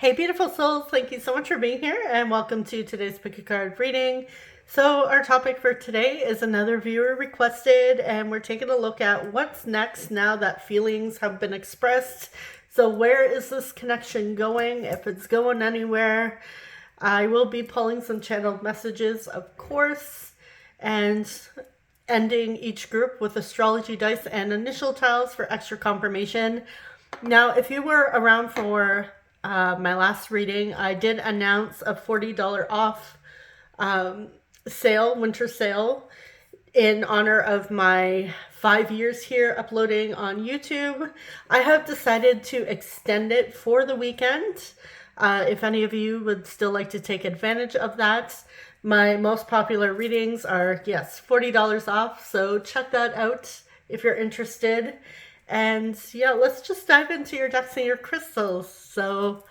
Hey, beautiful souls. Thank you so much for being here and welcome to today's pick a card reading. So our topic for today is another viewer requested, and we're taking a look at what's next now that feelings have been expressed. So where is this connection going? If it's going anywhere, I will be pulling some channeled messages, of course, and ending each group with astrology dice and initial tiles for extra confirmation. Now, if you were around for my last reading, I did announce a $40 off winter sale, in honor of my 5 years here uploading on YouTube. I have decided to extend it for the weekend. If any of you would still like to take advantage of that, my most popular readings are, yes, $40 off. So check that out if you're interested. And yeah, let's just dive into your decks and your crystals. So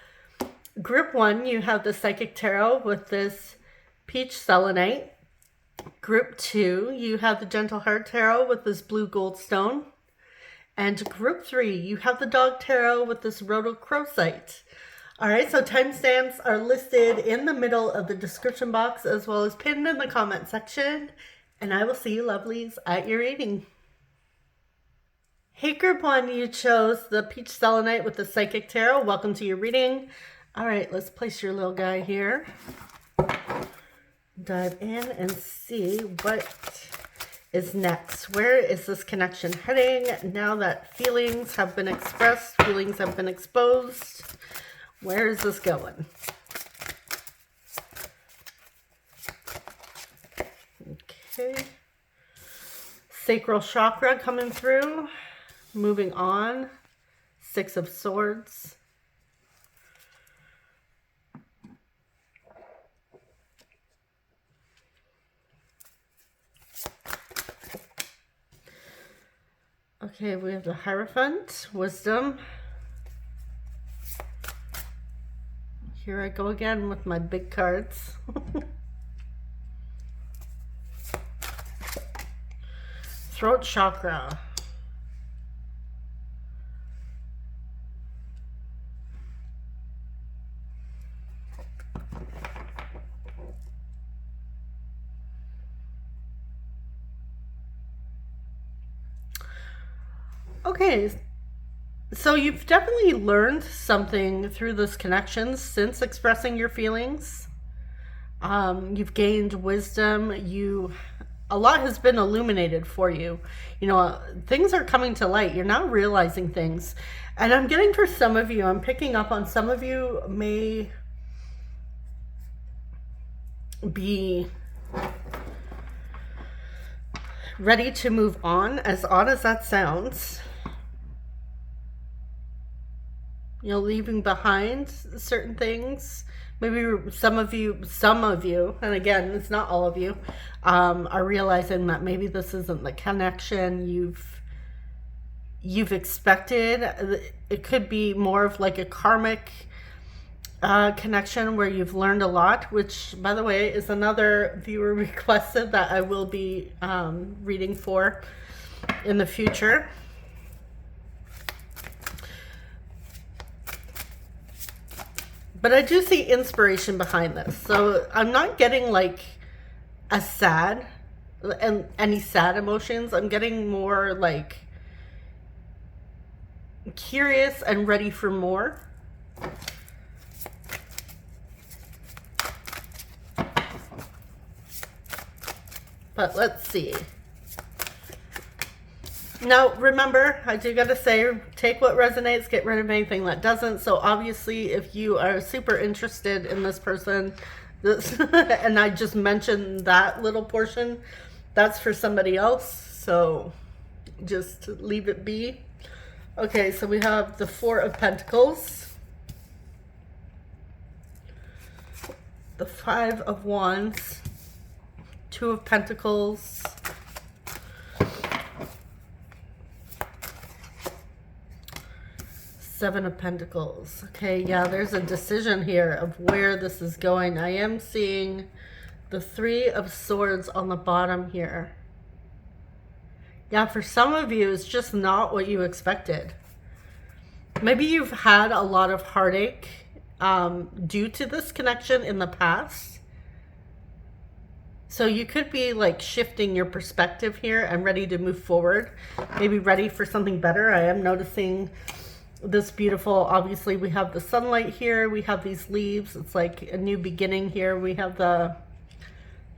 group 1, you have the Psychic Tarot with this peach selenite. Group 2, you have the Gentle Heart Tarot with this blue gold stone. And group 3, you have the Dog Tarot with this rhodochrosite. All right, so timestamps are listed in the middle of the description box as well as pinned in the comment section. And I will see you lovelies at your reading. Hey, group 1, you chose the peach selenite with the Psychic Tarot. Welcome to your reading. All right, let's place your little guy here. Dive in and see what is next. Where is this connection heading now that feelings have been expressed, feelings have been exposed? Where is this going? Okay. Sacral chakra coming through. Moving on. 6 of Swords. Okay, we have the Hierophant, Wisdom. Here I go again with my big cards. Throat chakra. Okay, so you've definitely learned something through this connection since expressing your feelings. You've gained wisdom. A lot has been illuminated for you. You know, things are coming to light. You're now realizing things. And I'm getting for some of you, I'm picking up on some of you may be ready to move on, as odd as that sounds. You know, leaving behind certain things. Maybe some of you, and again, it's not all of you, are realizing that maybe this isn't the connection you've expected. It could be more of like a karmic connection where you've learned a lot, which, by the way, is another viewer requested that I will be reading for in the future. But I do see inspiration behind this. So I'm not getting like a sad and any sad emotions. I'm getting more like curious and ready for more. But let's see. Now, remember, I do got to say, take what resonates, get rid of anything that doesn't. So obviously, if you are super interested in this person, and I just mentioned that little portion, that's for somebody else. So just leave it be. Okay, so we have the 4 of Pentacles, the 5 of Wands, 2 of Pentacles, 7 of Pentacles. Okay, yeah, there's a decision here of where this is going. I am seeing the 3 of Swords on the bottom here. Yeah, for some of you, it's just not what you expected. Maybe you've had a lot of heartache due to this connection in the past. So you could be like shifting your perspective here and ready to move forward, maybe ready for something better. I am noticing this beautiful, obviously we have the sunlight here, we have these leaves, it's like a new beginning here. We have the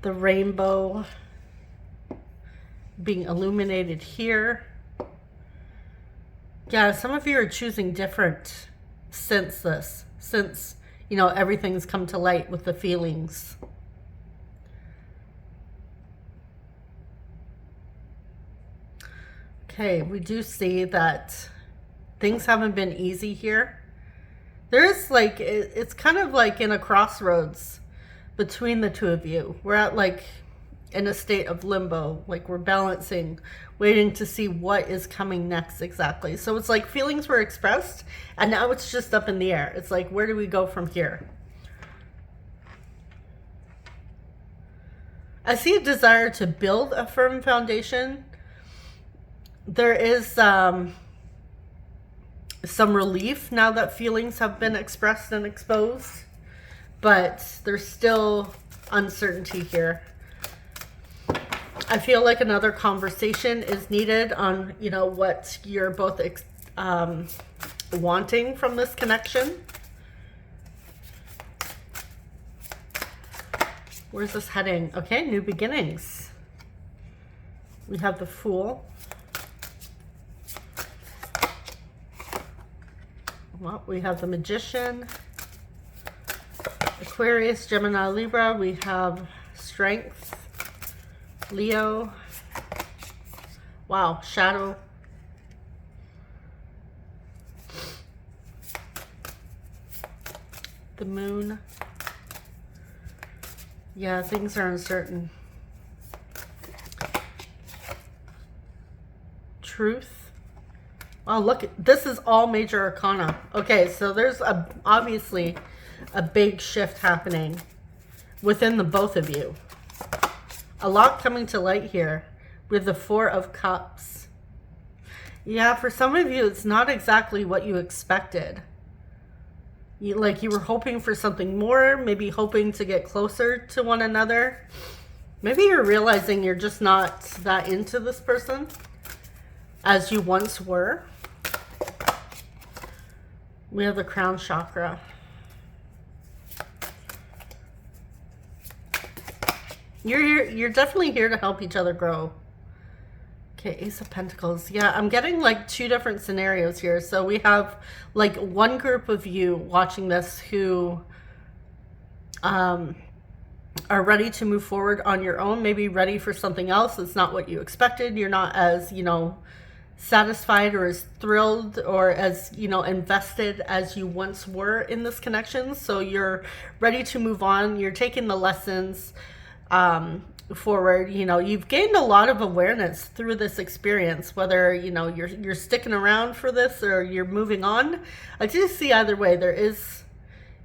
rainbow being illuminated here. Yeah, some of you are choosing different since this, since, you know, everything's come to light with the feelings. Okay, we do see that things haven't been easy here. There's like, it's kind of like in a crossroads between the two of you. We're at like in a state of limbo, like we're balancing, waiting to see what is coming next exactly. So it's like feelings were expressed and now it's just up in the air. It's like, where do we go from here? I see a desire to build a firm foundation. There is some relief now that feelings have been expressed and exposed, but there's still uncertainty here. I feel like another conversation is needed on, you know, what you're both wanting from this connection. Where's this heading? Okay, new beginnings. We have the Fool. Well, we have the Magician, Aquarius, Gemini, Libra. We have Strength, Leo. Wow, Shadow. The Moon. Yeah, things are uncertain. Truth. Oh, look, this is all major arcana. Okay, so there's obviously a big shift happening within the both of you. A lot coming to light here with the Four of Cups. Yeah, for some of you, it's not exactly what you expected. You were hoping for something more, maybe hoping to get closer to one another. Maybe you're realizing you're just not that into this person as you once were. We have the crown chakra. You're definitely here to help each other grow. Okay, Ace of Pentacles. Yeah, I'm getting like two different scenarios here. So we have like one group of you watching this who are ready to move forward on your own, maybe ready for something else. It's not what you expected. You're not as, you know, satisfied or as thrilled or as, you know, invested as you once were in this connection. So you're ready to move on. You're taking the lessons forward. You know, you've gained a lot of awareness through this experience, whether, you know, you're sticking around for this or you're moving on. I just see either way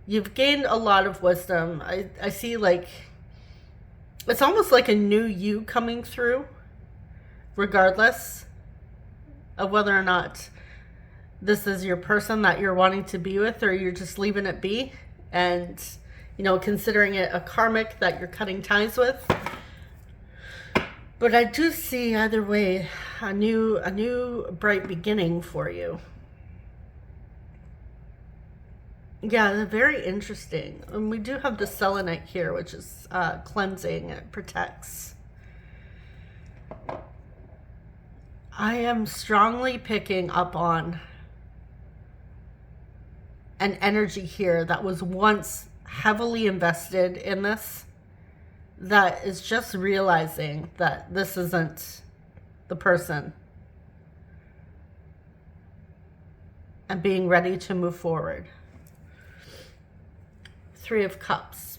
you've gained a lot of wisdom. I see like it's almost like a new you coming through, regardless of whether or not this is your person that you're wanting to be with, or you're just leaving it be and, you know, considering it a karmic that you're cutting ties with. But I do see either way a new bright beginning for you. Yeah, very interesting. And we do have the selenite here, which is cleansing. It protects. I am strongly picking up on an energy here that was once heavily invested in this, that is just realizing that this isn't the person and being ready to move forward. Three of Cups.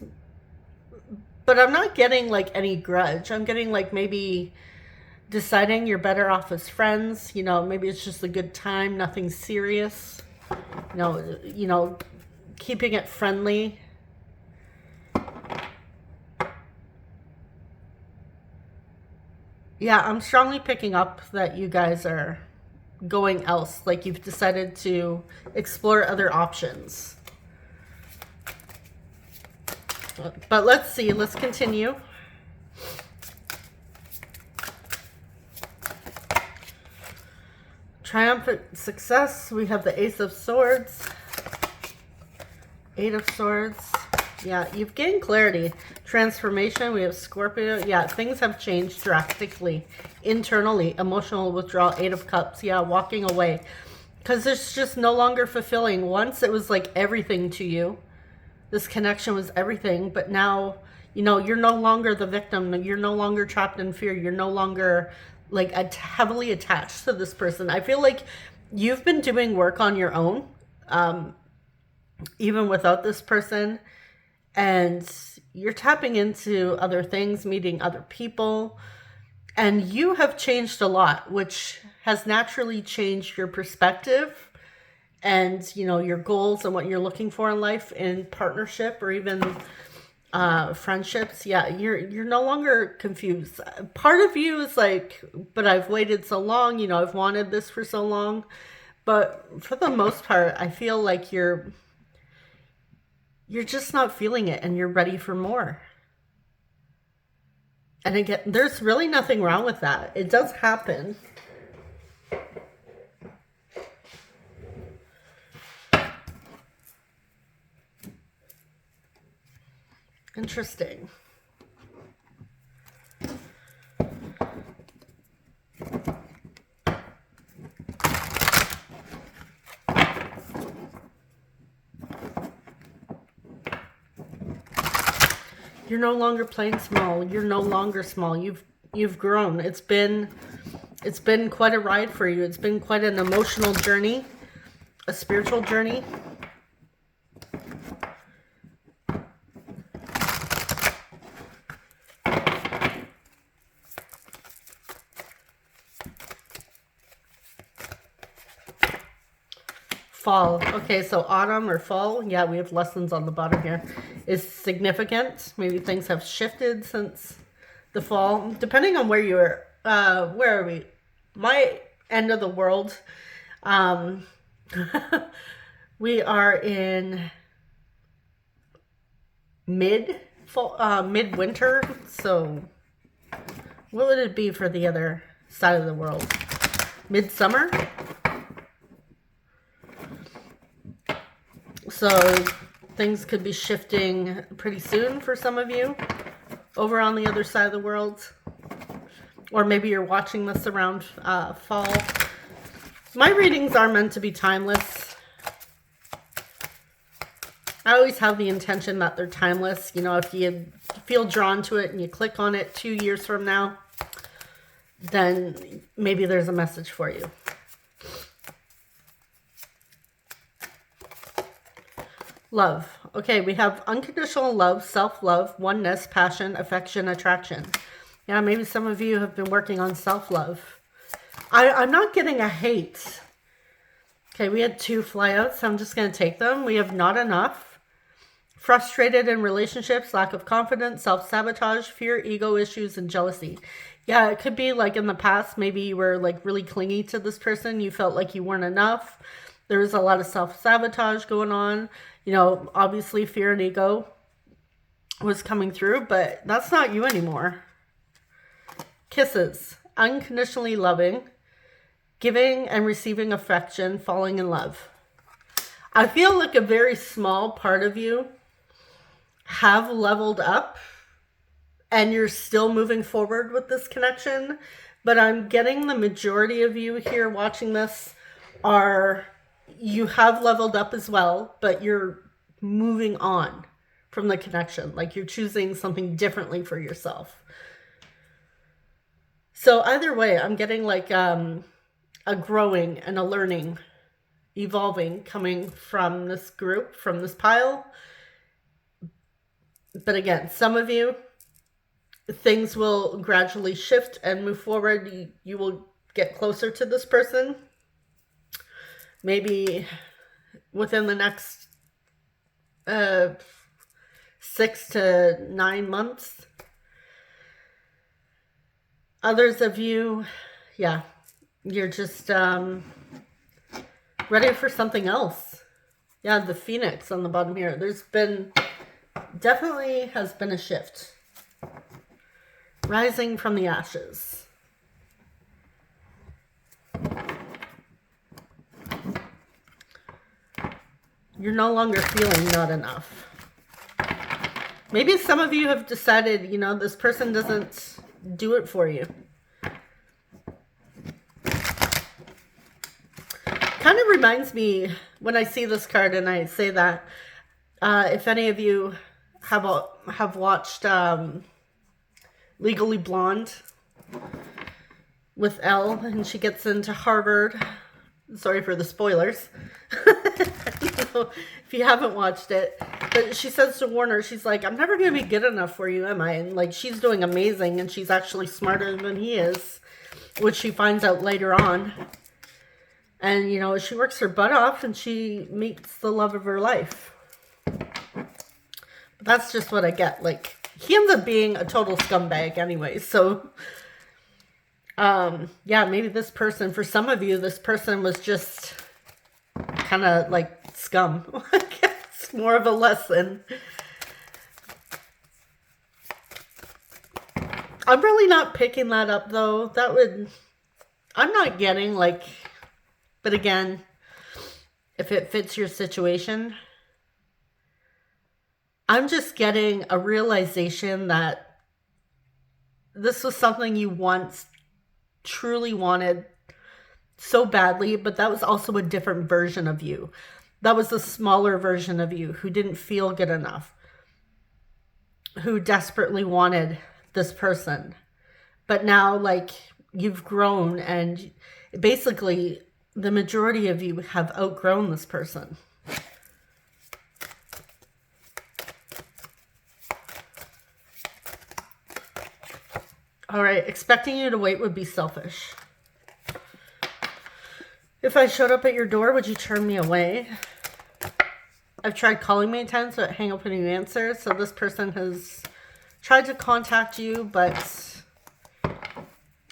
But I'm not getting like any grudge. I'm getting like maybe deciding you're better off as friends. You know, maybe it's just a good time, nothing serious. You know, keeping it friendly. Yeah, I'm strongly picking up that you guys are going else. Like you've decided to explore other options. But let's see. Let's continue. Triumphant success. We have the Ace of Swords. Eight of Swords. Yeah, you've gained clarity. Transformation. We have Scorpio. Yeah, things have changed drastically. Internally. Emotional withdrawal. Eight of Cups. Yeah, walking away. Because it's just no longer fulfilling. Once it was like everything to you. This connection was everything. But now, you know, you're no longer the victim. You're no longer trapped in fear. You're no longer like heavily attached to this person. I feel like you've been doing work on your own. Even without this person, and you're tapping into other things, meeting other people, and you have changed a lot, which has naturally changed your perspective and, you know, your goals and what you're looking for in life, in partnership or even friendships. Yeah, you're no longer confused. Part of you is like, but I've waited so long, you know, I've wanted this for so long. But for the most part, I feel like you're just not feeling it and you're ready for more. And again, there's really nothing wrong with that. It does happen. Interesting. You're no longer playing small. You're no longer small. You've grown. It's been quite a ride for you. It's been quite an emotional journey, a spiritual journey. Fall. Okay, so autumn or fall. Yeah, we have lessons on the bottom here. Is significant. Maybe things have shifted since the fall. Depending on where you are. Where are we? My end of the world. We are in mid-fall, mid-winter. So what would it be for the other side of the world? Midsummer? So things could be shifting pretty soon for some of you over on the other side of the world. Or maybe you're watching this around fall. My readings are meant to be timeless. I always have the intention that they're timeless. You know, if you feel drawn to it and you click on it 2 years from now, then maybe there's a message for you. Love. Okay, we have unconditional love, self-love, oneness, passion, affection, attraction. Yeah, maybe some of you have been working on self-love. I'm not getting a hate. Okay, we had 2 flyouts, so I'm just going to take them. We have not enough. Frustrated in relationships, lack of confidence, self-sabotage, fear, ego issues, and jealousy. Yeah, it could be like in the past, maybe you were like really clingy to this person. You felt like you weren't enough. There was a lot of self-sabotage going on. You know, obviously fear and ego was coming through, but that's not you anymore. Kisses. Unconditionally loving. Giving and receiving affection. Falling in love. I feel like a very small part of you have leveled up and you're still moving forward with this connection. But I'm getting the majority of you here watching this are... you have leveled up as well, but you're moving on from the connection. Like you're choosing something differently for yourself. So either way, I'm getting like a growing and a learning, evolving coming from this group, from this pile. But again, some of you, things will gradually shift and move forward. You will get closer to this person. Maybe within the next 6 to 9 months. Others of you, yeah, you're just ready for something else. Yeah, the Phoenix on the bottom here. There's been definitely has been a shift. Rising from the ashes. You're no longer feeling not enough. Maybe some of you have decided, you know, this person doesn't do it for you. Kind of reminds me when I see this card and I say that, if any of you have watched Legally Blonde with Elle, and she gets into Harvard. Sorry for the spoilers. If you haven't watched it. But she says to Warner, she's like, I'm never going to be good enough for you, am I? And like, she's doing amazing, and she's actually smarter than he is, which she finds out later on. And, you know, she works her butt off, and she meets the love of her life. But that's just what I get. Like, he ends up being a total scumbag anyway, so... yeah, maybe this person, for some of you, this person was just kind of like scum. It's more of a lesson. I'm really not picking that up though. I'm not getting like, but again, if it fits your situation, I'm just getting a realization that this was something you once truly wanted so badly, but that was also a different version of you. That was a smaller version of you who didn't feel good enough, who desperately wanted this person. But now, like, you've grown, and basically the majority of you have outgrown this person. All right, expecting you to wait would be selfish. If I showed up at your door, would you turn me away? I've tried calling many times, but hang up when you answer. So this person has tried to contact you, but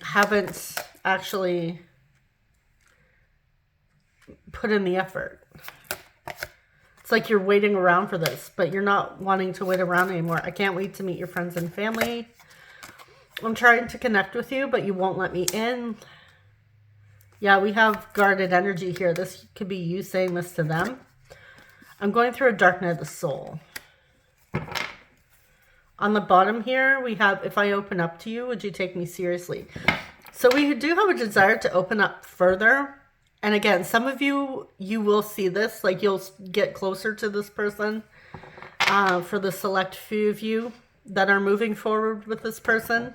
haven't actually put in the effort. It's like you're waiting around for this, but you're not wanting to wait around anymore. I can't wait to meet your friends and family. I'm trying to connect with you, but you won't let me in. Yeah, we have guarded energy here. This could be you saying this to them. I'm going through a dark night of the soul. On the bottom here, we have, if I open up to you, would you take me seriously? So we do have a desire to open up further. And again, some of you, you will see this, like you'll get closer to this person. For the select few of you that are moving forward with this person.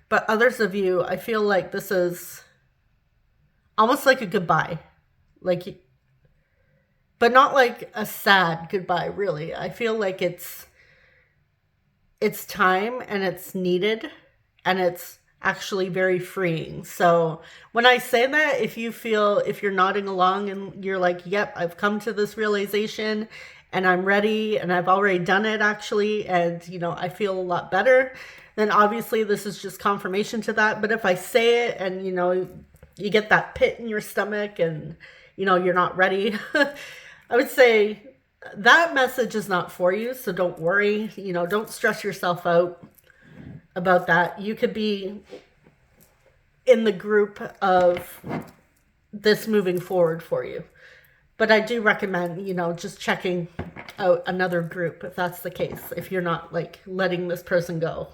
But others of you, I feel like this is almost like a goodbye. Like, but not like a sad goodbye, really. I feel like it's time and it's needed and it's actually very freeing. So when I say that, if you're nodding along and you're like, yep, I've come to this realization and I'm ready and I've already done it actually, and you know, I feel a lot better, then obviously this is just confirmation to that. But if I say it and you know, you get that pit in your stomach and you know, you're not ready, I would say that message is not for you. So don't worry, you know, don't stress yourself out about that. You could be in the group of this moving forward for you. But I do recommend, you know, just checking out another group if that's the case, if you're not like letting this person go.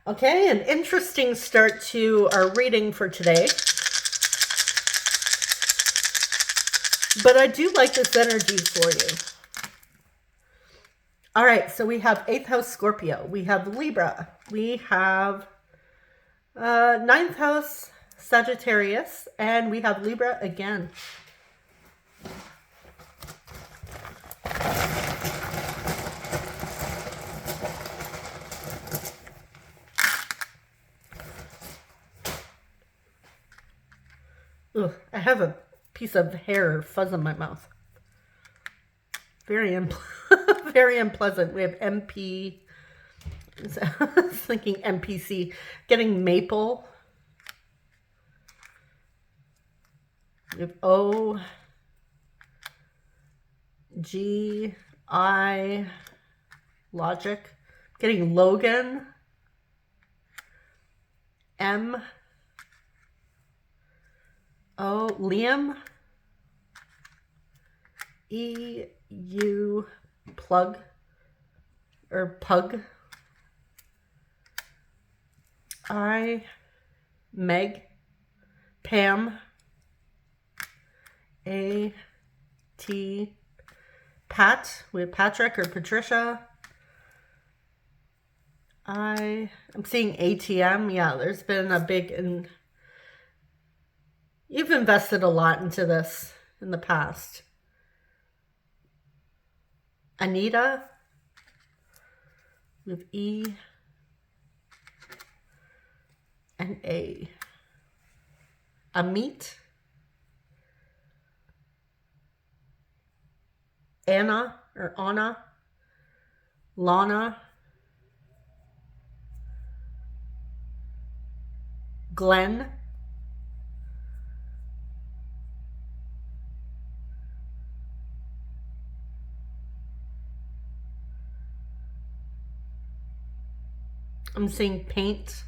Okay, an interesting start to our reading for today. But I do like this energy for you. All right, so we have 8th house Scorpio. We have Libra. We have 9th house Sagittarius. And we have Libra again. Ugh, I have a piece of hair or fuzz in my mouth. Very unpleasant. We have MP. I was thinking NPC. Getting maple. We have O, G, I, logic. Getting Logan, M, O, Liam, E, U, plug, or pug, I, Meg, Pam, A, T, Pat, we have Patrick or Patricia. I'm seeing ATM. Yeah, there's been a big, and you've invested a lot into this in the past. Anita, with E and A. Amit, Anna or Anna, Lana, Glenn, I'm seeing paint,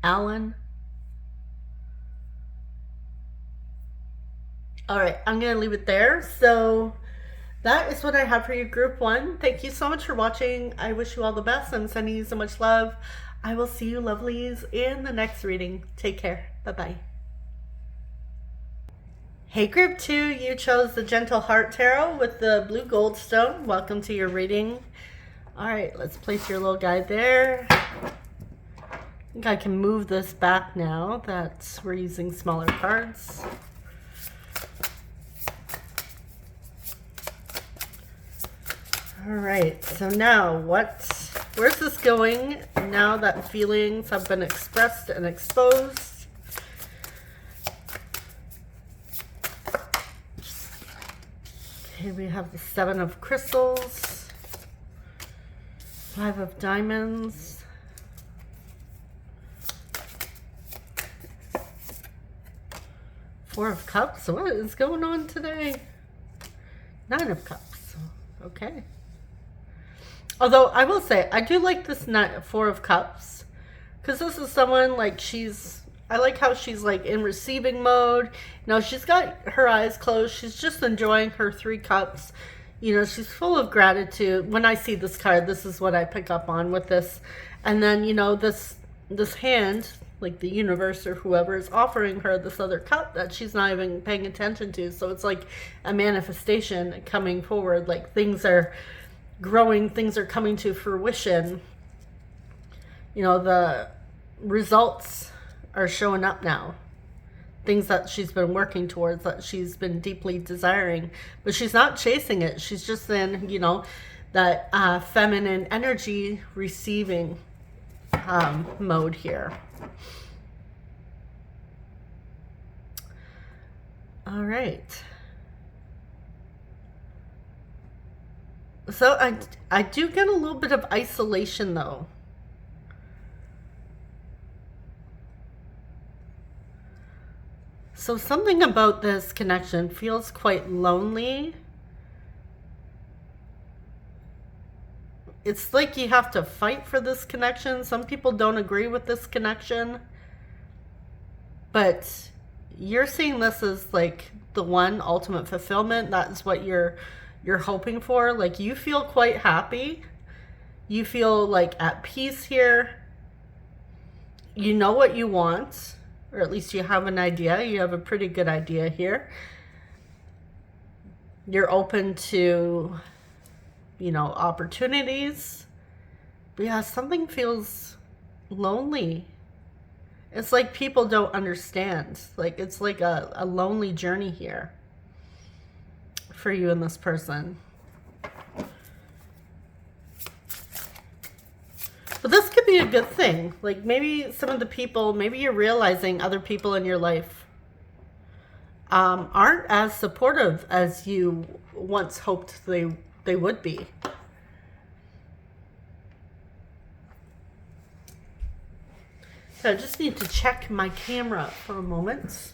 Alan. All right, I'm going to leave it there. So that is what I have for you, group one. Thank you so much for watching. I wish you all the best. I'm sending you so much love. I will see you lovelies in the next reading. Take care. Bye-bye. Hey, group two, you chose the Gentle Heart Tarot with the blue gold stone. Welcome to your reading. All right, let's place your little guide there. I think I can move this back now that we're using smaller cards. All right, so now where's this going now that feelings have been expressed and exposed? Okay, we have the Seven of Crystals, Five of Diamonds, Four of Cups. What is going on today? Nine of Cups. Okay. Although I will say, I do like this Four of Cups, because this is someone like I like how she's like in receiving mode. You know, she's got her eyes closed. She's just enjoying her 3 cups. You know, she's full of gratitude. When I see this card, this is what I pick up on with this. And then, you know, this hand, like the universe or whoever, is offering her this other cup that she's not even paying attention to. So it's like a manifestation coming forward. Like things are growing, things are coming to fruition. You know, the results are showing up now. Things that she's been working towards, that she's been deeply desiring, but she's not chasing it. She's just in, you know, that feminine energy receiving mode here. All right. So I do get a little bit of isolation though. So something about this connection feels quite lonely. It's like you have to fight for this connection. Some people don't agree with this connection. But you're seeing this as like the one ultimate fulfillment. That's what you're hoping for. Like you feel quite happy. You feel like at peace here. You know what you want. Or at least you have an idea. You have a pretty good idea here. You're open to, you know, opportunities. But yeah, something feels lonely. It's like people don't understand. Like it's like a lonely journey here for you and this person. But this could be a good thing. Like maybe some of the people, maybe you're realizing other people in your life aren't as supportive as you once hoped they would be. I just need to check my camera for a moment.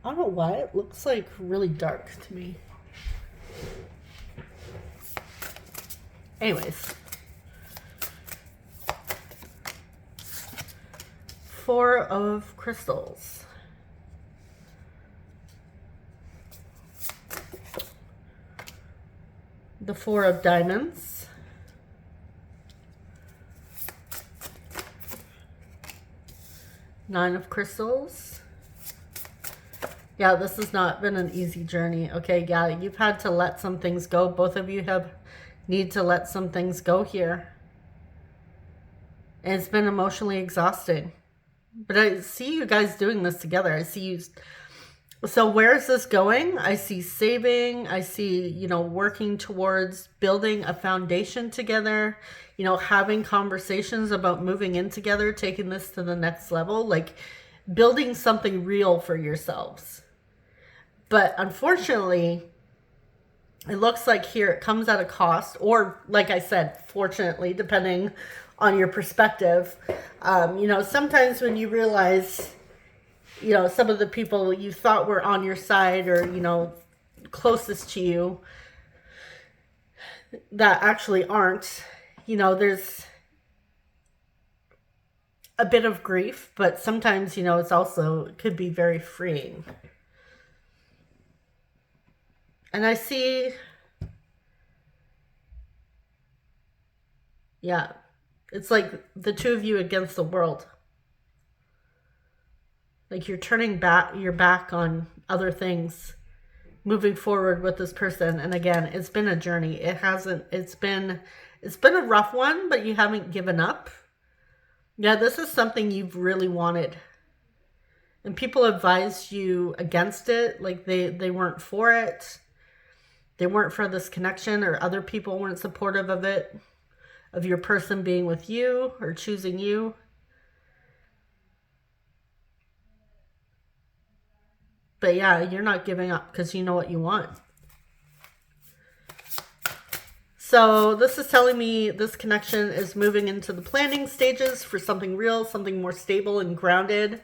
I don't know why it looks like really dark to me. Anyways. 4 of crystals. The 4 of diamonds. Nine of crystals. Yeah, this has not been an easy journey. Okay, yeah, you've had to let some things go. Both of you need to let some things go here. And it's been emotionally exhausting. But I see you guys doing this together. I see you. So where is this going? I see saving. I see, you know, working towards building a foundation together, you know, having conversations about moving in together, taking this to the next level, like building something real for yourselves. But unfortunately, it looks like here it comes at a cost, or like I said, fortunately, depending on your perspective. You know, sometimes when you realize, you know, some of the people you thought were on your side or, you know, closest to you that actually aren't, you know, there's a bit of grief, but sometimes, you know, it could be very freeing. And I see, yeah, it's like the two of you against the world. Like you're turning your back on other things, moving forward with this person. And again, it's been a journey. It's been a rough one, but you haven't given up. Yeah, this is something you've really wanted. And people advised you against it. Like they weren't for it. They weren't for this connection, or other people weren't supportive of it, of your person being with you or choosing you. But yeah, you're not giving up because you know what you want. So this is telling me this connection is moving into the planning stages for something real, something more stable and grounded.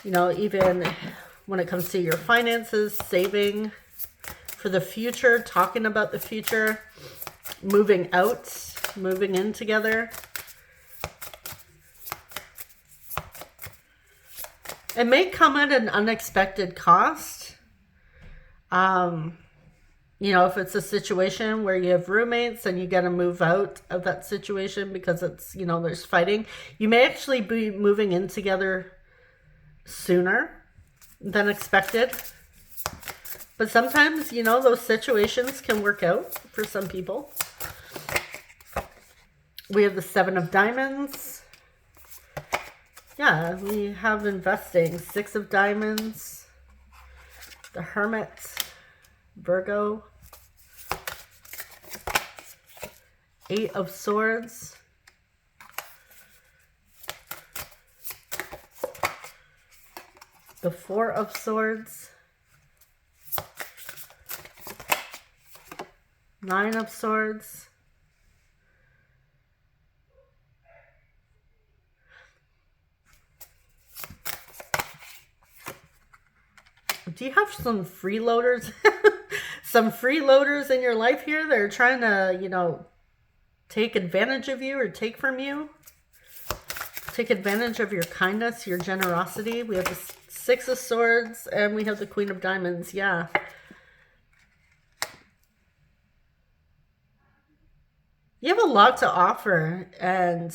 You know, even when it comes to your finances, saving for the future, talking about the future, moving out, moving in together. It may come at an unexpected cost. You know, if it's a situation where you have roommates and you got to move out of that situation because it's, you know, there's fighting, you may actually be moving in together sooner than expected. But sometimes, you know, those situations can work out for some people. We have the 7 of diamonds. Yeah, we have investing. 6 of diamonds. The Hermit. Virgo. 8 of swords. The 4 of swords. 9 of swords. Do you have some freeloaders? Some freeloaders in your life here that are trying to, you know, take advantage of you or take from you? Take advantage of your kindness, your generosity. We have the 6 of swords and we have the Queen of diamonds. Yeah. You have a lot to offer, and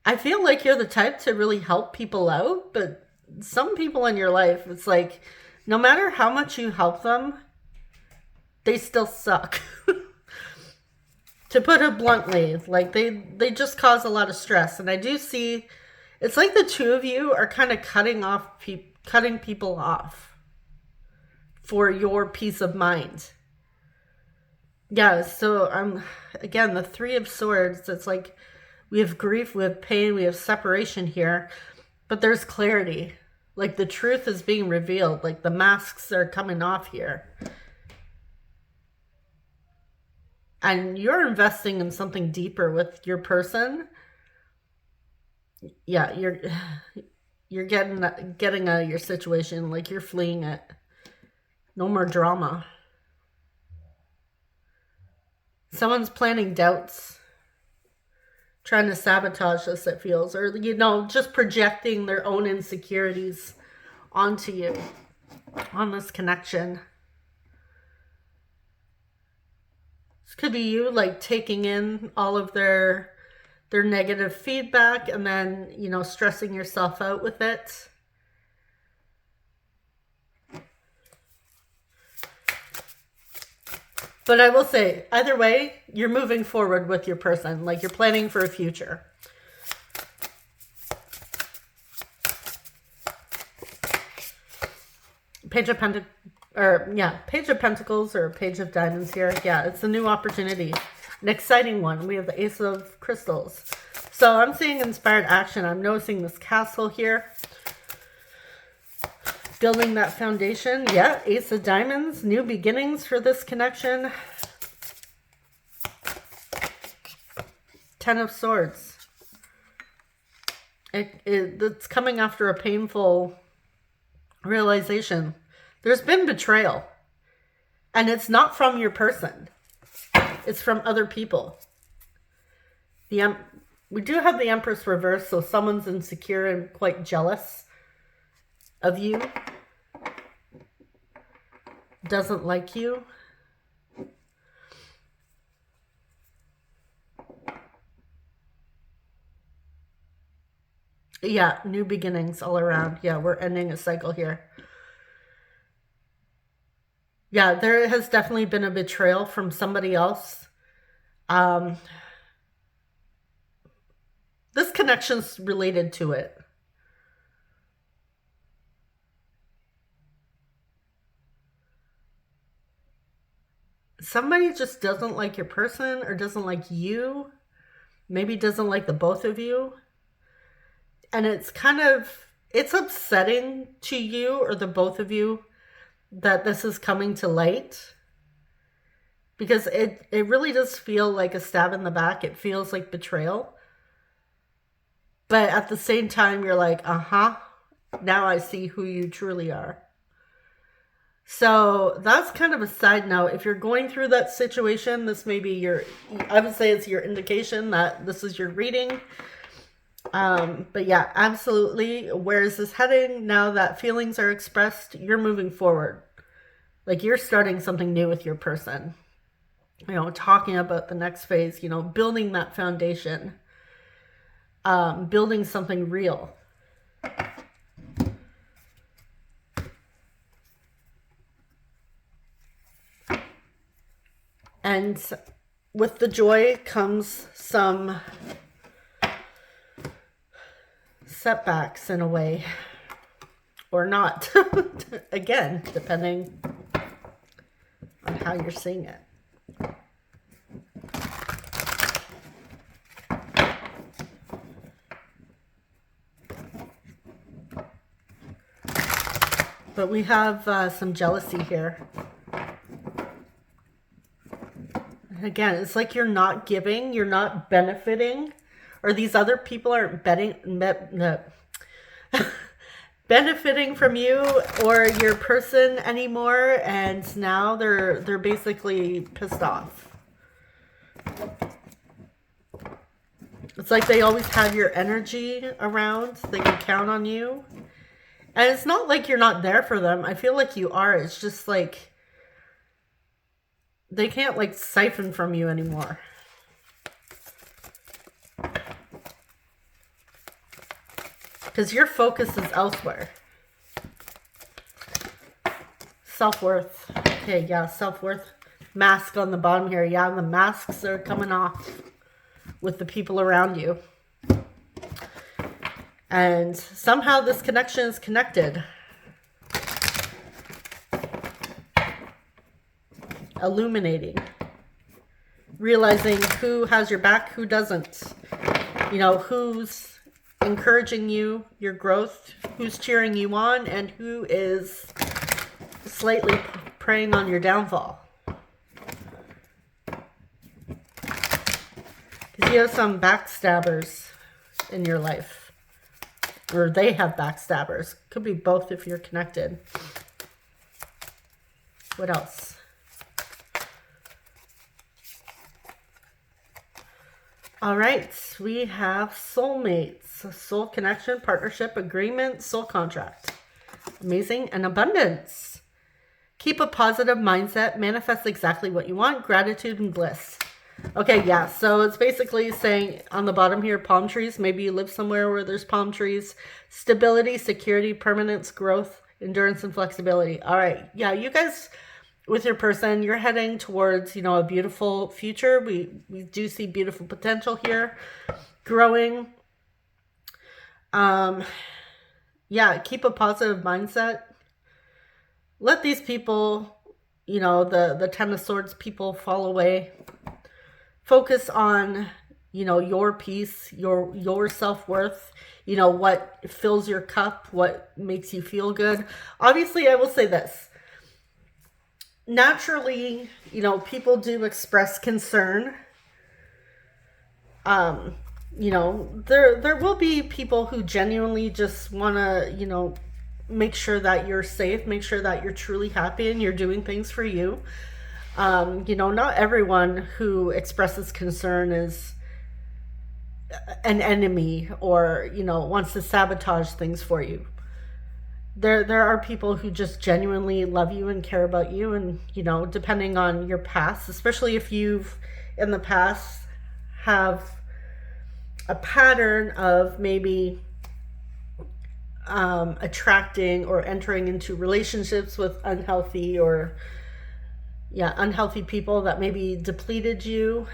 I feel like you're the type to really help people out, but some people in your life, it's like, no matter how much you help them, they still suck. To put it bluntly, like they just cause a lot of stress. And I do see, it's like the two of you are kind of cutting people off for your peace of mind. Yeah, so again, the 3 of swords, it's like we have grief, we have pain, we have separation here, but there's clarity. Like the truth is being revealed, like the masks are coming off here. and you're investing in something deeper with your person. Yeah, you're getting out of your situation, like you're fleeing it. No more drama. Someone's planting doubts, trying to sabotage us, it feels, or, you know, just projecting their own insecurities onto you on this connection. This could be you, like, taking in all of their negative feedback and then, you know, stressing yourself out with it. But I will say, either way, you're moving forward with your person. Like, you're planning for a future. Page of Pentacles or Page of Diamonds here. Yeah, it's a new opportunity. An exciting one. We have the Ace of Crystals. So I'm seeing inspired action. I'm noticing this castle here. Building that foundation. Yeah, Ace of Diamonds. New beginnings for this connection. Ten of Swords. It's coming after a painful realization. There's been betrayal. And it's not from your person. It's from other people. We do have the Empress reversed, so someone's insecure and quite jealous of you. Doesn't like you. Yeah, new beginnings all around. Yeah, we're ending a cycle here. Yeah, there has definitely been a betrayal from somebody else. This connection's related to it. Somebody just doesn't like your person or doesn't like you. Maybe doesn't like the both of you. And it's it's upsetting to you or the both of you that this is coming to light. Because it really does feel like a stab in the back. It feels like betrayal. But at the same time, you're like, now I see who you truly are. So that's kind of a side note. If you're going through that situation, this may be I would say it's your indication that this is your reading. But yeah, absolutely. Where is this heading? Now that feelings are expressed, you're moving forward. Like you're starting something new with your person. You know, talking about the next phase, you know, building that foundation. Building something real. And with the joy comes some setbacks in a way. Or not. Again, depending on how you're seeing it. But we have some jealousy here. Again, it's like you're not giving, you're not benefiting, or these other people aren't benefiting from you or your person anymore, and now they're basically pissed off. It's like they always have your energy around. They can count on you. And it's not like you're not there for them. I feel like you are. It's just like they can't like siphon from you anymore. Because your focus is elsewhere. Self-worth. Okay, yeah, self-worth. Mask on the bottom here. Yeah, the masks are coming off with the people around you. And somehow this connection is connected. Illuminating. Realizing who has your back, who doesn't. You know, who's encouraging you, your growth, who's cheering you on, and who is slightly preying on your downfall. You have some backstabbers in your life. Or they have backstabbers. Could be both if you're connected. What else? All right, we have soulmates, soul connection, partnership, agreement, soul contract. Amazing. And abundance. Keep a positive mindset, manifest exactly what you want, gratitude and bliss. Okay, yeah, so it's basically saying on the bottom here, palm trees. Maybe you live somewhere where there's palm trees. Stability, security, permanence, growth, endurance, and flexibility. All right, yeah, you guys... with your person, you're heading towards, you know, a beautiful future. We do see beautiful potential here growing. Yeah, keep a positive mindset. Let these people, you know, the Ten of Swords people fall away. Focus on, you know, your peace, your self-worth, you know, what fills your cup, what makes you feel good. Obviously, I will say this. Naturally, you know, people do express concern. You know, there will be people who genuinely just want to, you know, make sure that you're safe, make sure that you're truly happy and you're doing things for you. You know, not everyone who expresses concern is an enemy or, you know, wants to sabotage things for you. There are people who just genuinely love you and care about you, and, you know, depending on your past, especially if you've in the past have a pattern of maybe attracting or entering into relationships with unhealthy or unhealthy people that maybe depleted you.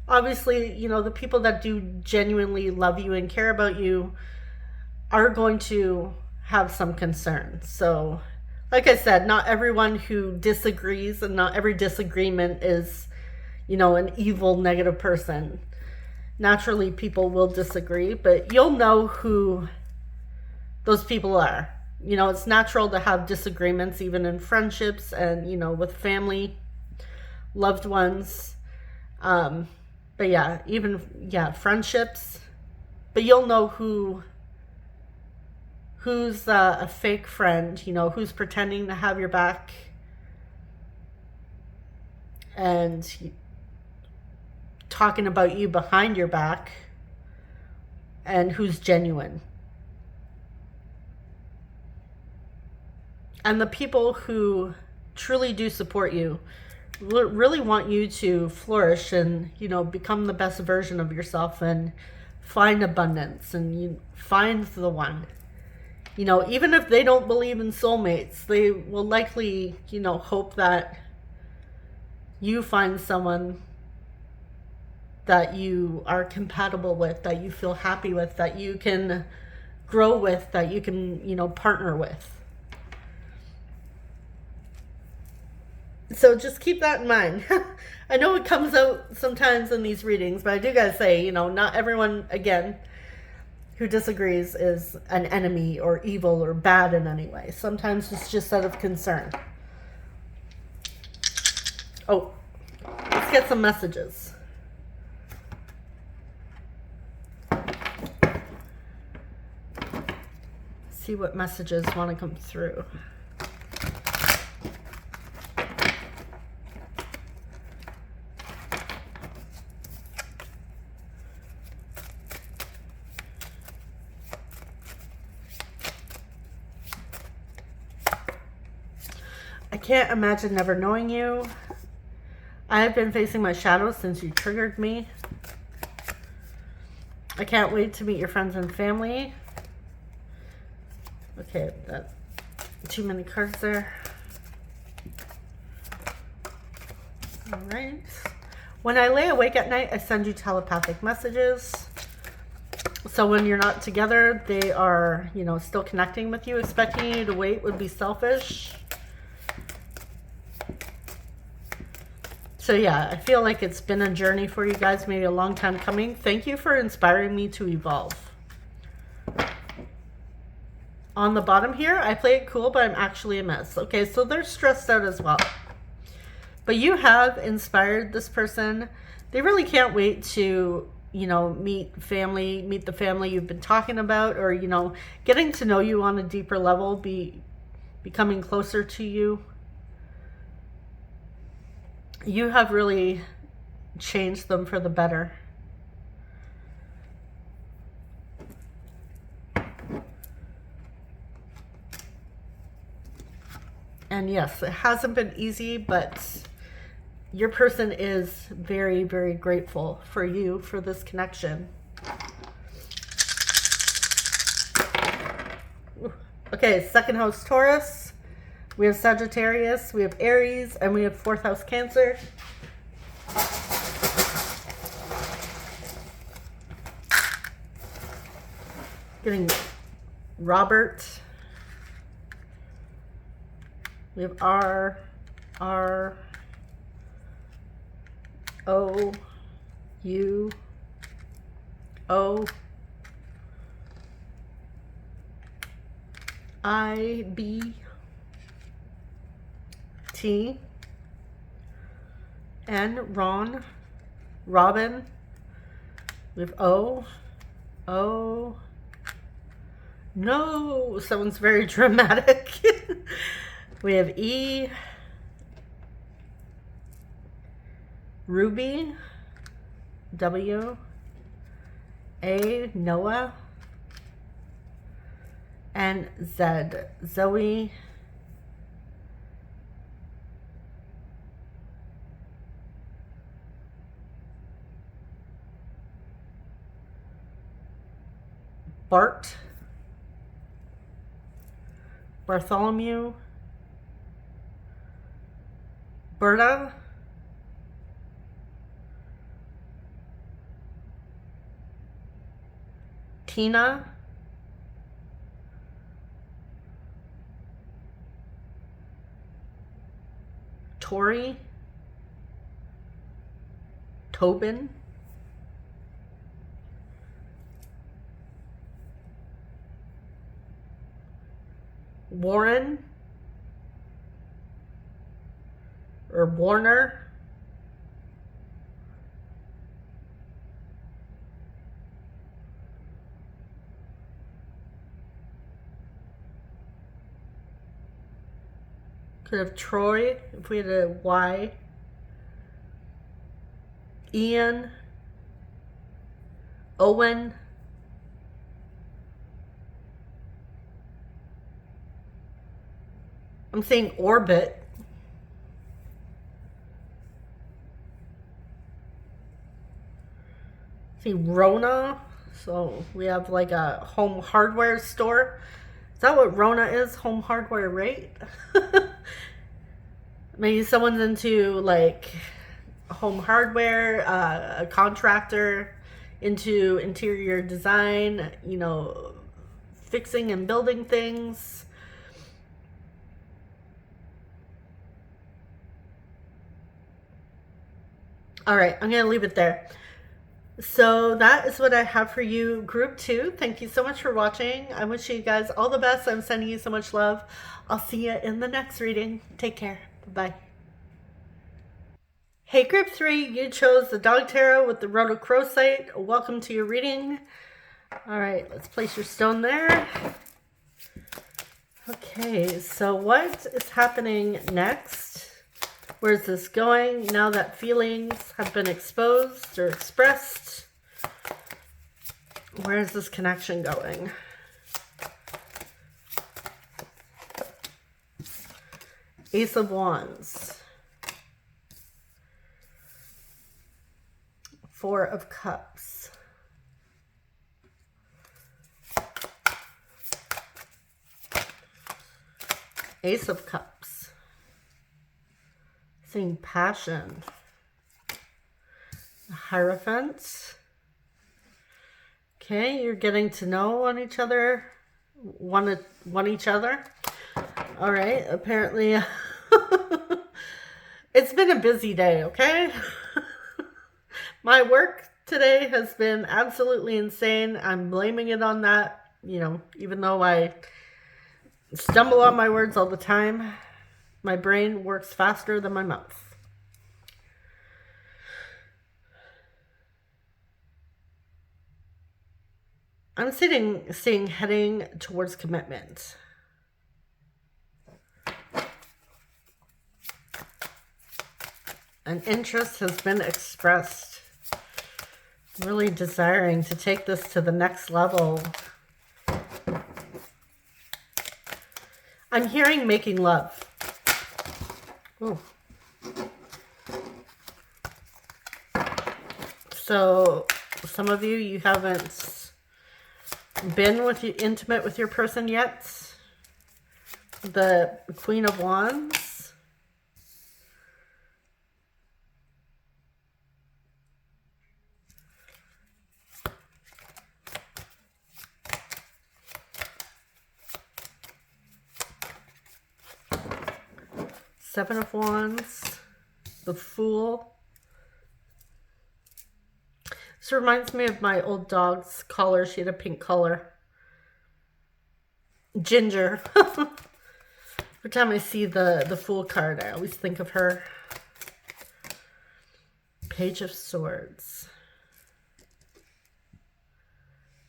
Obviously, you know, the people that do genuinely love you and care about you are going to have some concern. So, like I said, not everyone who disagrees and not every disagreement is, you know, an evil, negative person. Naturally, people will disagree, but you'll know who those people are. You know, it's natural to have disagreements, even in friendships and, you know, with family, loved ones. But yeah, friendships. But you'll know who's a fake friend, you know, who's pretending to have your back and talking about you behind your back, and who's genuine. And the people who truly do support you really want you to flourish and, you know, become the best version of yourself and find abundance and you find the one. You know, even if they don't believe in soulmates, they will likely, you know, hope that you find someone that you are compatible with, that you feel happy with, that you can grow with, that you can, you know, partner with. So just keep that in mind. I know it comes out sometimes in these readings, but I do gotta say, you know, not everyone, again, who disagrees is an enemy or evil or bad in any way. Sometimes it's just out of concern. Oh, let's get some messages. See what messages want to come through. I can't imagine never knowing you. I have been facing my shadow since you triggered me. I can't wait to meet your friends and family. Okay, that's too many cards there. All right. When I lay awake at night, I send you telepathic messages. So when you're not together, they are, you know, still connecting with you. Expecting you to wait would be selfish. So yeah, I feel like it's been a journey for you guys, maybe a long time coming. Thank you for inspiring me to evolve. On the bottom here, I play it cool, but I'm actually a mess. Okay, so they're stressed out as well. But you have inspired this person They really can't wait to, you know, meet the family you've been talking about, or, you know, getting to know you on a deeper level, becoming closer to you. You have really changed them for the better. And yes, it hasn't been easy, but your person is very, very grateful for you, for this connection. Okay, second house Taurus. We have Sagittarius, we have Aries, and we have fourth house Cancer. Getting Robert. We have R, O, U, O, I, B, T, N, Ron, Robin. We have O, no, someone's very dramatic. We have E, Ruby, W, A, Noah, and Z, Zoe, Bart, Bartholomew, Berta, Tina, Tori, Tobin, Warren, or Warner, could have Troy if we had a Y, Ian, Owen, I'm saying Orbit. See, Rona. So we have like a home hardware store. Is that what Rona is? Home hardware, right? Maybe someone's into like home hardware, a contractor into interior design, you know, fixing and building things. All right, I'm going to leave it there. So that is what I have for you, group 2. Thank you so much for watching. I wish you guys all the best. I'm sending you so much love. I'll see you in the next reading. Take care. Bye-bye. Hey, group 3, you chose the Dog Tarot with the Rhodochrosite. Welcome to your reading. All right, let's place your stone there. Okay, so what is happening next? Where's this going now that feelings have been exposed or expressed? Where is this connection going? Ace of Wands. Four of Cups. Ace of Cups. Seeing passion. Hierophant. Okay, you're getting to know each other. One each other. All right, apparently it's been a busy day, okay? My work today has been absolutely insane. I'm blaming it on that, you know, even though I stumble on my words all the time. My brain works faster than my mouth. I'm seeing heading towards commitment. An interest has been expressed. Really desiring to take this to the next level. I'm hearing making love. Ooh. So some of you haven't been intimate with your person yet. The Queen of Wands. Seven of Wands. The Fool. This reminds me of my old dog's collar. She had a pink collar. Ginger. Every time I see the Fool card, I always think of her. Page of Swords.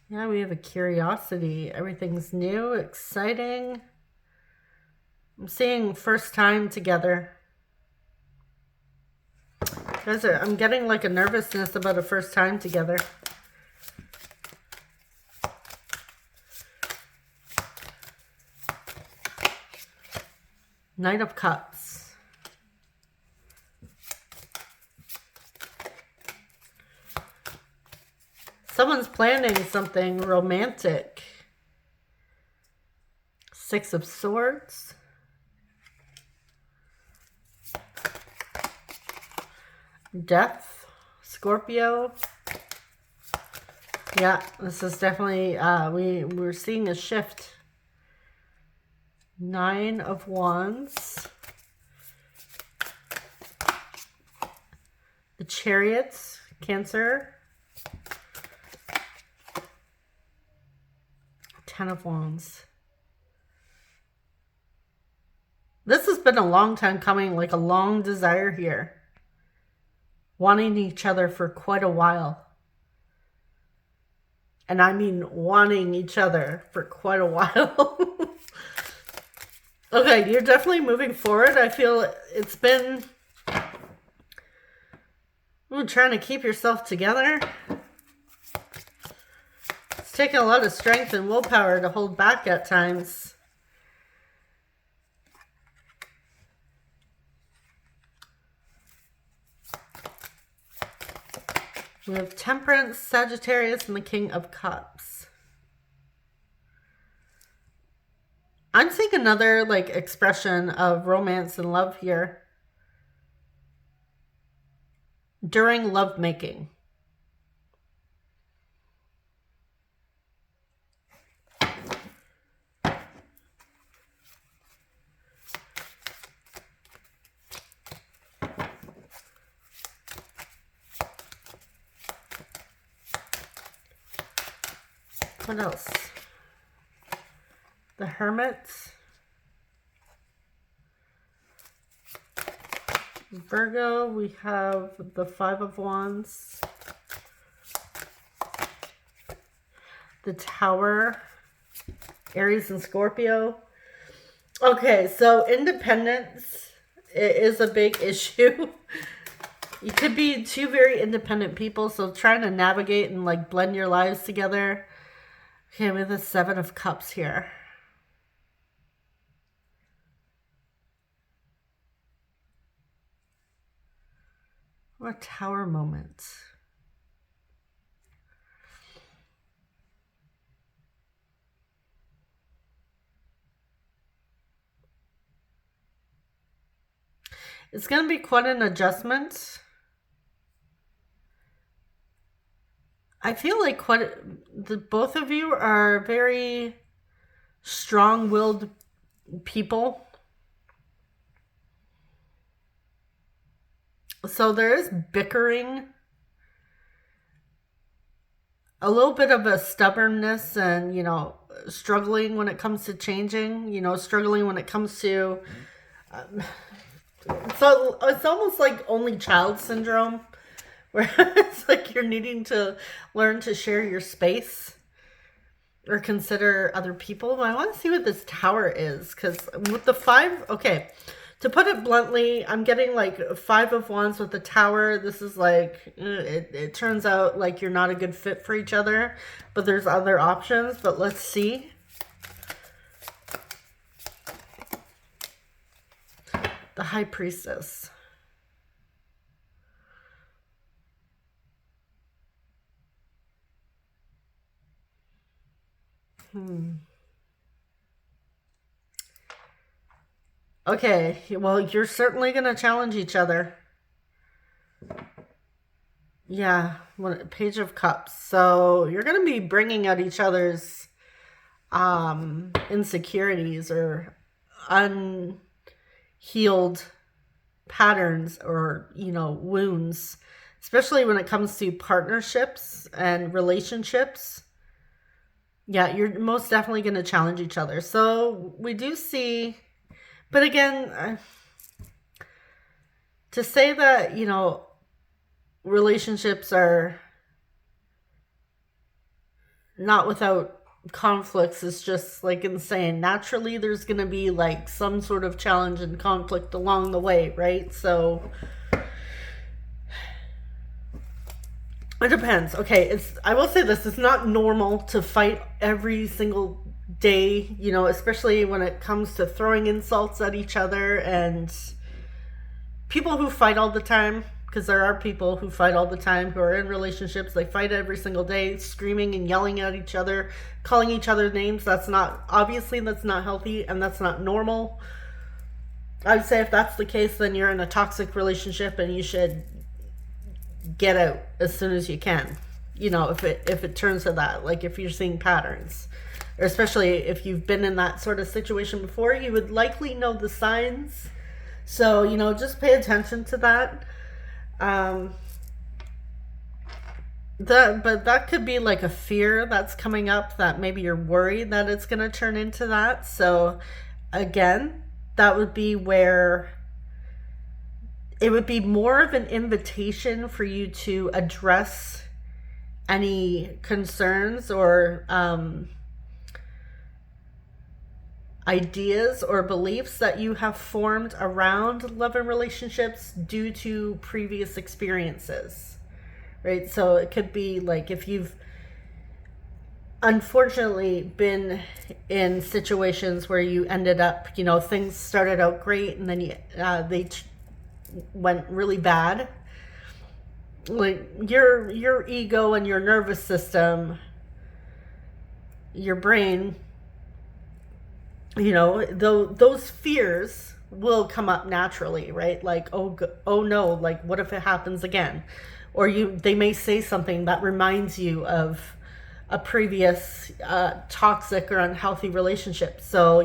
Yeah, we have a curiosity. Everything's new, exciting. I'm seeing first time together. Guys, I'm getting like a nervousness about a first time together. Knight of Cups. Someone's planning something romantic. Six of Swords. Death. Scorpio. Yeah, this is definitely, we're seeing a shift. Nine of Wands. The Chariots. Cancer. Ten of Wands. This has been a long time coming, like a long desire here. Wanting each other for quite a while. And I mean wanting each other for quite a while. Okay, you're definitely moving forward. I feel it's been... Ooh, trying to keep yourself together. It's taking a lot of strength and willpower to hold back at times. We have Temperance, Sagittarius, and the King of Cups. I'm seeing another like expression of romance and love here during lovemaking. What else? The Hermit. Virgo, we have the Five of Wands. The Tower. Aries and Scorpio. Okay, so independence is a big issue. You could be two very independent people, so trying to navigate and like blend your lives together. Okay, we have the Seven of Cups here. What a Tower moment. It's going to be quite an adjustment. I feel like both of you are very strong-willed people. So there is bickering, a little bit of a stubbornness and, you know, struggling when it comes to changing, you know, struggling when it comes to, so it's almost like only child syndrome, where it's like you're needing to learn to share your space. or consider other people. I want to see what this Tower is, because with the 5, okay, to put it bluntly, I'm getting like 5 of Wands with the Tower. This is like, it turns out like you're not a good fit for each other, but there's other options. But let's see. The High Priestess. Okay, well, you're certainly going to challenge each other. Yeah, Page of Cups. So you're going to be bringing out each other's insecurities or unhealed patterns or, wounds, especially when it comes to partnerships and relationships. Yeah, you're most definitely going to challenge each other. So we do see, but again, to say that, relationships are not without conflicts is just like insane. Naturally, there's going to be like some sort of challenge and conflict along the way, right? So it depends. Okay, I will say this, it's not normal to fight every single day, especially when it comes to throwing insults at each other, and people who fight all the time, because there are people who fight all the time who are in relationships. They fight every single day, screaming and yelling at each other, calling each other names. That's not healthy, and that's not normal. I'd say if that's the case, then you're in a toxic relationship and you should get out as soon as you can. If it turns to that, like if you're seeing patterns, or especially if you've been in that sort of situation before, you would likely know the signs. So, just pay attention to that. But that could be like a fear that's coming up, that maybe you're worried that it's going to turn into that. So again, that would be where it would be more of an invitation for you to address any concerns or ideas or beliefs that you have formed around love and relationships due to previous experiences, right? So it could be like if you've unfortunately been in situations where you ended up, things started out great and then they went really bad. Like your ego and your nervous system, your brain, those fears will come up naturally, right? Like, oh no, like what if it happens again? Or they may say something that reminds you of a previous toxic or unhealthy relationship. So,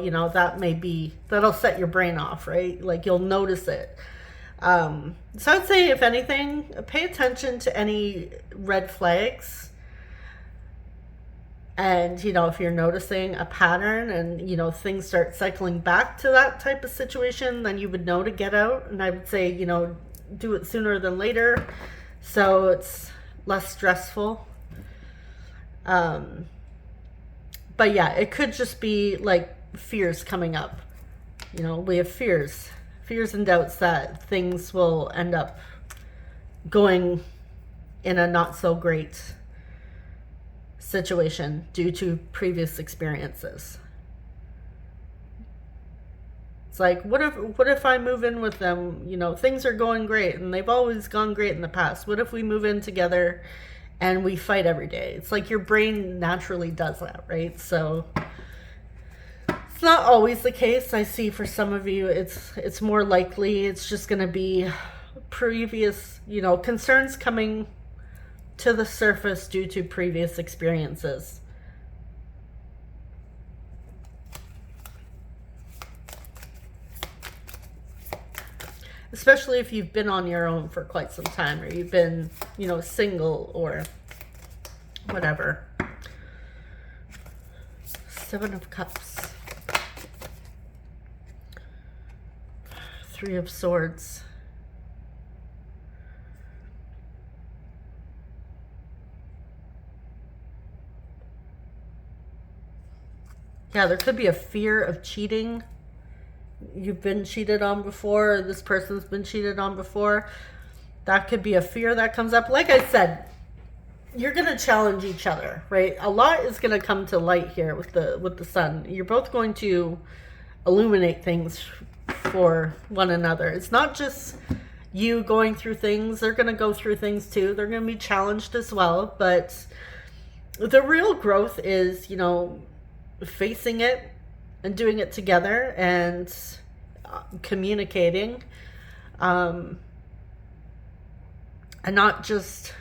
that'll set your brain off, right? Like you'll notice it. So I'd say, if anything, pay attention to any red flags. And, if you're noticing a pattern and, things start cycling back to that type of situation, then you would know to get out. And I would say, do it sooner than later, so it's less stressful. But yeah, it could just be like fears coming up. We have fears and doubts that things will end up going in a not so great situation due to previous experiences. It's like, what if I move in with them, things are going great and they've always gone great in the past. What if we move in together and we fight every day? It's like your brain naturally does that, right? So it's not always the case. I see for some of you it's more likely it's just going to be previous, concerns coming to the surface due to previous experiences. Especially if you've been on your own for quite some time, or you've been, single or whatever. 7 of Cups. 3 of Swords. Yeah, there could be a fear of cheating. You've been cheated on before, or this person's been cheated on before. That could be a fear that comes up. Like I said, you're going to challenge each other, right? A lot is going to come to light here with the sun. You're both going to illuminate things for one another. It's not just you going through things. They're going to go through things too. They're going to be challenged as well. But the real growth is, you know, facing it and doing it together and communicating. And not just,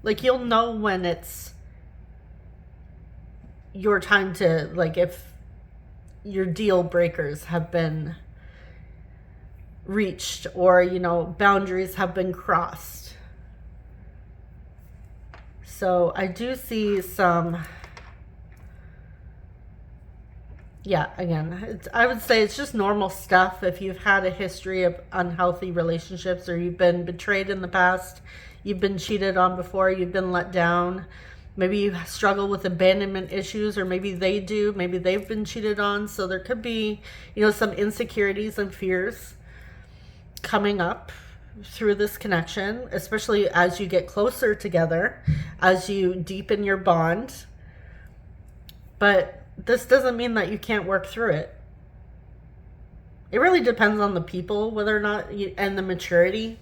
like, you'll know when it's your time to, like, if your deal breakers have been reached, or, you know, boundaries have been crossed. So I do see some, yeah, again, I would say it's just normal stuff. If you've had a history of unhealthy relationships, or you've been betrayed in the past, you've been cheated on before, you've been let down, maybe you struggle with abandonment issues, or maybe they do, maybe they've been cheated on. So there could be, you know, some insecurities and fears coming up through this connection, especially as you get closer together, as you deepen your bond. But this doesn't mean that you can't work through it. It really depends on the people, whether or not and the maturity,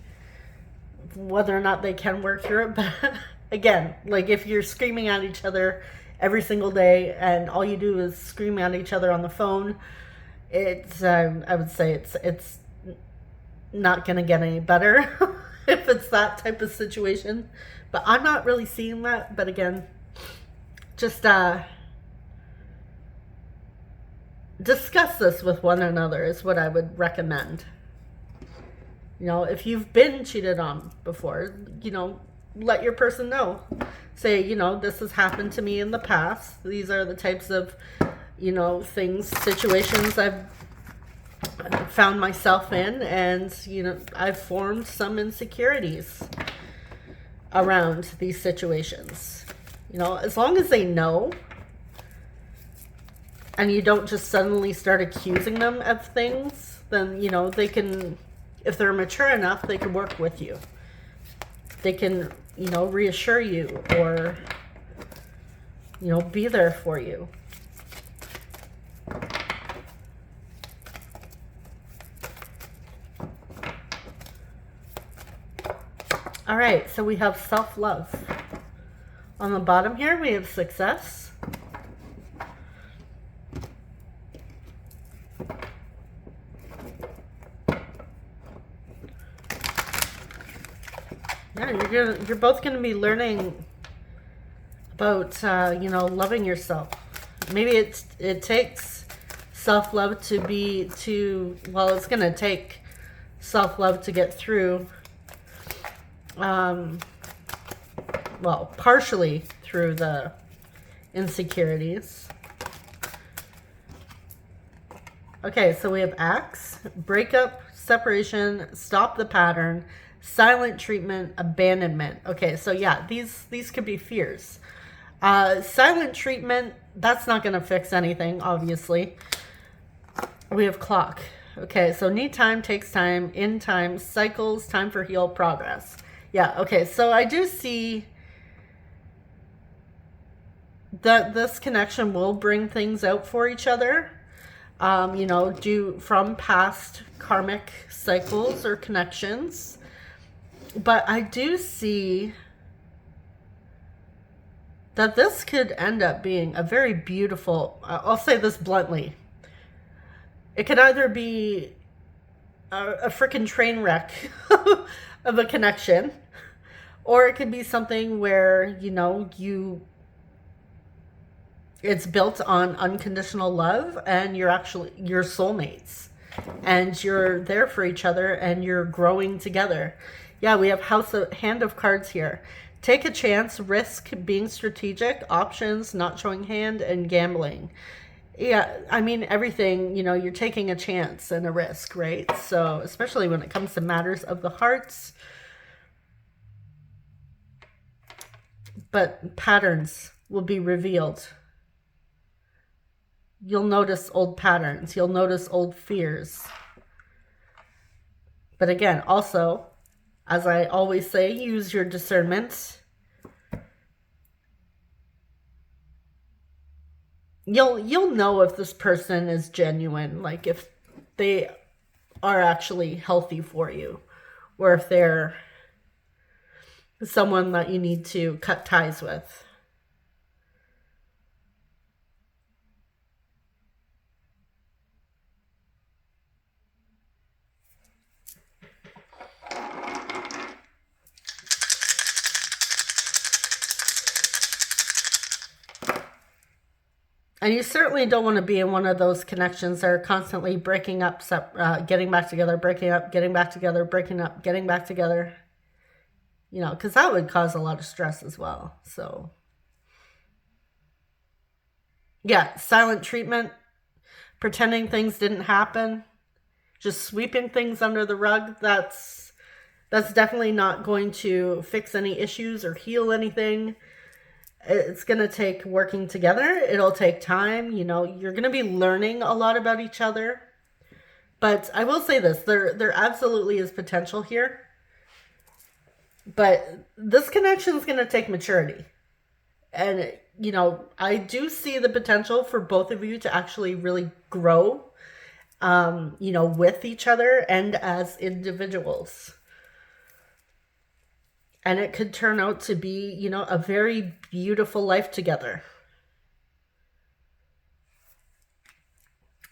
whether or not they can work through it. But again, like, if you're screaming at each other every single day and all you do is scream at each other on the phone, it's I would say it's not going to get any better if it's that type of situation. But I'm not really seeing that. But again, just discuss this with one another is what I would recommend. You know, if you've been cheated on before, you know, let your person know. Say, you know, this has happened to me in the past. These are the types of, you know, things, situations I've found myself in, and, you know, I've formed some insecurities around these situations. You know, as long as they know, and you don't just suddenly start accusing them of things, then, you know, they can, if they're mature enough, they can work with you. They can, you know, reassure you, or, you know, be there for you. All right, so we have self-love. On the bottom here, we have success. Yeah, you're both going to be learning about, you know, loving yourself. Maybe it takes self-love well, it's going to take self-love to get through, well, partially through the insecurities. Okay, so we have acts, breakup, separation, stop the pattern, silent treatment, abandonment. Okay, so yeah, these could be fears. Silent treatment, that's not going to fix anything, obviously. We have clock. Okay, so need time, takes time, in time, cycles, time for heal, progress. Yeah, okay, so I do see that this connection will bring things out for each other, you know, from past karmic cycles or connections. But I do see that this could end up being a very beautiful, I'll say this bluntly, it could either be a freaking train wreck of a connection, or it could be something where, you know, it's built on unconditional love, and you're soulmates, and you're there for each other, and you're growing together. Yeah, we have hand of cards here. Take a chance, risk, being strategic, options, not showing hand, and gambling. Yeah, I mean, everything, you know, you're taking a chance and a risk, right? So, especially when it comes to matters of the hearts. But patterns will be revealed. You'll notice old patterns. You'll notice old fears. But again, also, as I always say, use your discernment. You'll know if this person is genuine, like if they are actually healthy for you, or if they're someone that you need to cut ties with. And you certainly don't want to be in one of those connections that are constantly breaking up, getting back together, breaking up, getting back together, breaking up, getting back together. You know, because that would cause a lot of stress as well. So, yeah, silent treatment, pretending things didn't happen, just sweeping things under the rug, that's definitely not going to fix any issues or heal anything. It's going to take working together. It'll take time. You know, you're going to be learning a lot about each other. But I will say this, there absolutely is potential here. But this connection is going to take maturity. And, you know, I do see the potential for both of you to actually really grow, you know, with each other and as individuals. And it could turn out to be, you know, a very beautiful life together.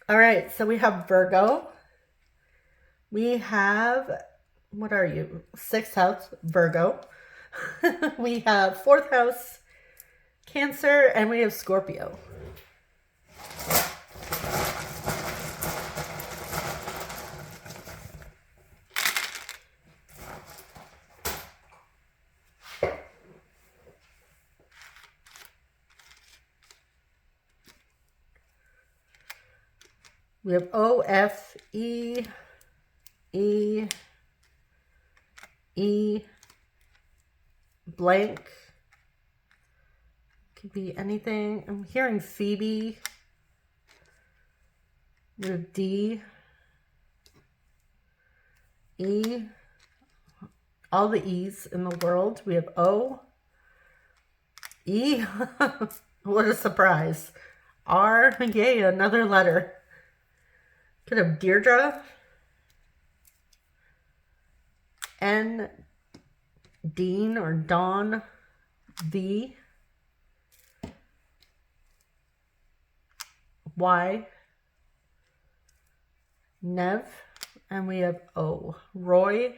All right, so we have Virgo. We have, what are you? 6th house, Virgo. We have 4th house, Cancer, and we have Scorpio. We have O, F, E, E, E, blank. Could be anything. I'm hearing Phoebe. We have D, E, all the E's in the world. We have O, E, what a surprise. R, yay, another letter. Could have Deirdre, N, Dean or Dawn, V, Y, Nev, and we have O, Roy,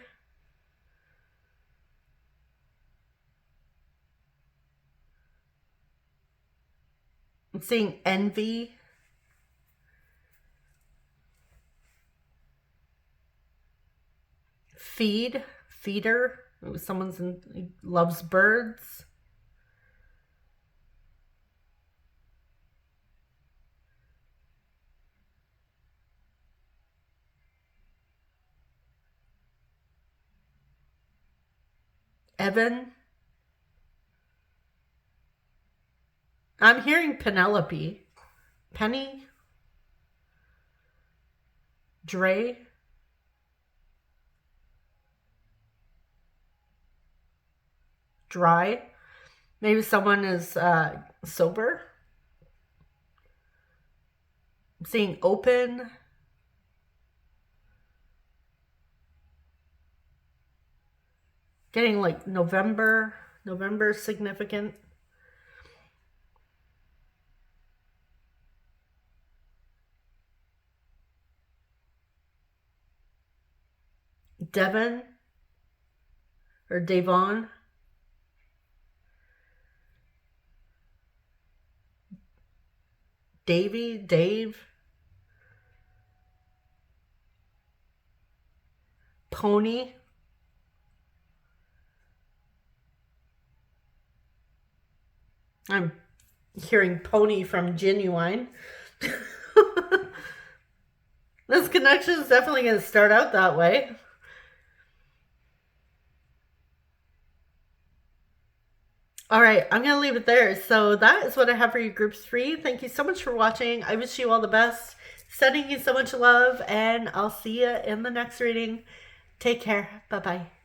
I'm seeing Envy, Feed, Feeder, someone's loves birds. Evan. I'm hearing Penelope. Penny. Dre. Dry. Maybe someone is sober. I'm seeing open. Getting like November. November significant. Devon. Or Devon. Davy, Dave. Pony. I'm hearing Pony from Genuine. This connection is definitely going to start out that way. All right, I'm going to leave it there. So that is what I have for you, groups 3. Thank you so much for watching. I wish you all the best. Sending you so much love, and I'll see you in the next reading. Take care. Bye-bye.